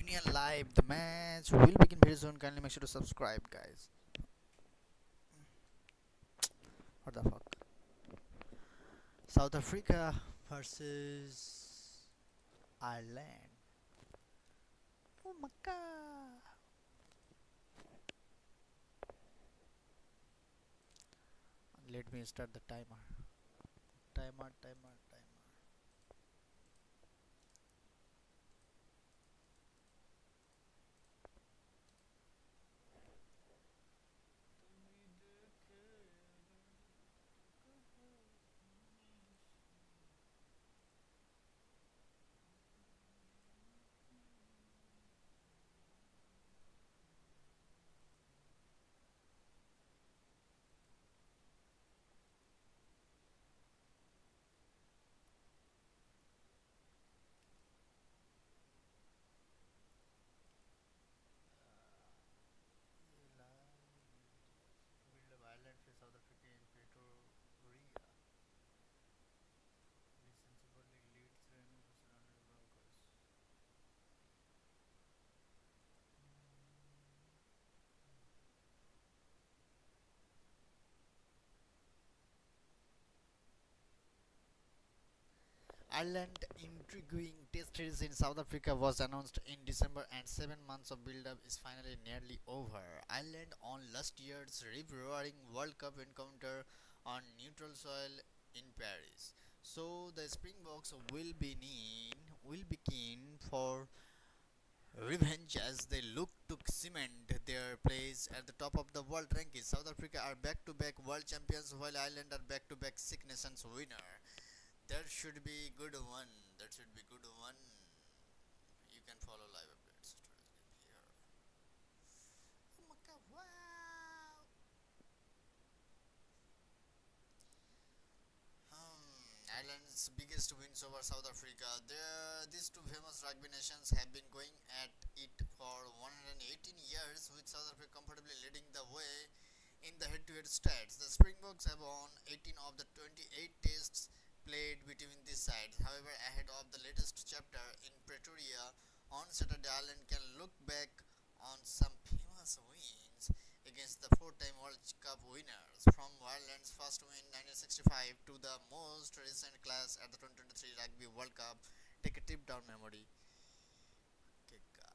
Indian Live. The match will begin very soon. Kindly make sure to subscribe, guys. What the fuck? South Africa versus Ireland. Oh my god. Let me start the timer. Timer. Ireland face South Africa in Pretoria. Sensibly leads 3 Broncos. Ireland intriguing test series in South Africa was announced in December and 7 months of build-up is finally nearly over. Ireland on last year's rip-roaring World Cup encounter on neutral soil in Paris. So the Springboks will be keen for revenge as they look to cement their place at the top of the world rankings. South Africa are back-to-back world champions while Ireland are back-to-back Six Nations winner. That should be good one. That should be good one. You can follow live updates. Here. Oh my god! Wow. Ireland's biggest wins over South Africa. These two famous rugby nations have been going at it for 118 years, with South Africa comfortably leading the way in the head-to-head stats. The Springboks have won 18 of the 28 tests played between these sides. However, ahead of the latest chapter in Pretoria on Saturday, Ireland can look back on some famous wins against the four-time World Cup winners, from Ireland's first win 1965 to the most recent clash at the 2023 Rugby World Cup. Take a trip down memory. Okay, guys.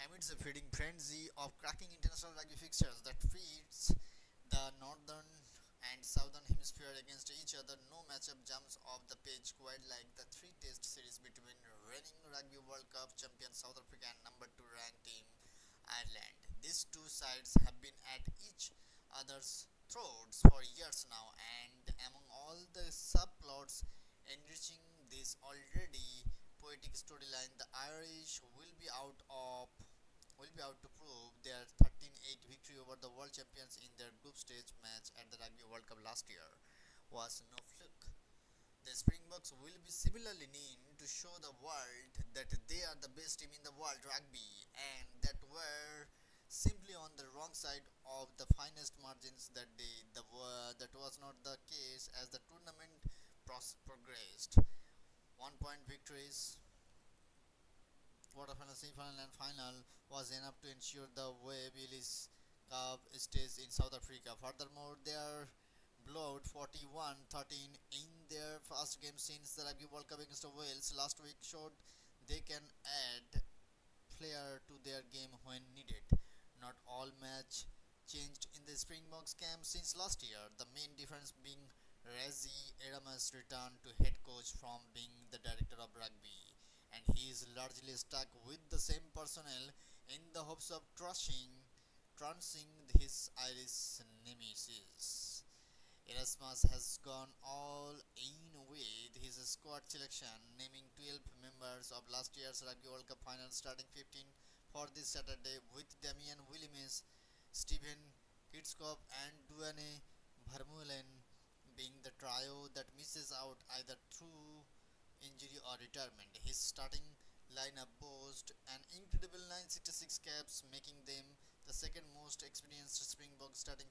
Amidst the feeding frenzy of cracking international rugby fixtures that feeds the northern and southern hemisphere against each other, no matchup jumps off the page quite like the three-test series between reigning Rugby World Cup champion South Africa and number 2 ranked team Ireland. These two sides have been at each other's throats for years now, and among all the subplots enriching this already poetic storyline, the Irish will be out to prove their 13-8 victory over the world champions in their group stage match at the Rugby World Cup last year was no fluke. The Springboks will be similarly keen to show the world that they are the best team in the world rugby, and that were simply on the wrong side of the finest margins that day. That was not the case as the tournament progressed. 1 point victories, quarterfinal, semi-final, and final was enough to ensure the way Willis Cup stays in South Africa. Furthermore, their blowout 41-13 in their first game since the Rugby World Cup against Wales last week showed they can add flair to their game when needed. Not all match changed in the Springboks camp since last year, the main difference being Razi Eramas' return to head coach from being the director of rugby, and he is largely stuck with the same personnel in the hopes of trouncing his Irish nemesis. Erasmus has gone all in with his squad selection, naming 12 members of last year's Rugby World Cup final, starting 15 for this Saturday with Damian Williams, Stephen Kitskop and Duane Vermeulen being the trio that misses out either through injury or retirement. His starting lineup boasts an incredible 966 caps, making them the second most experienced Springbok starting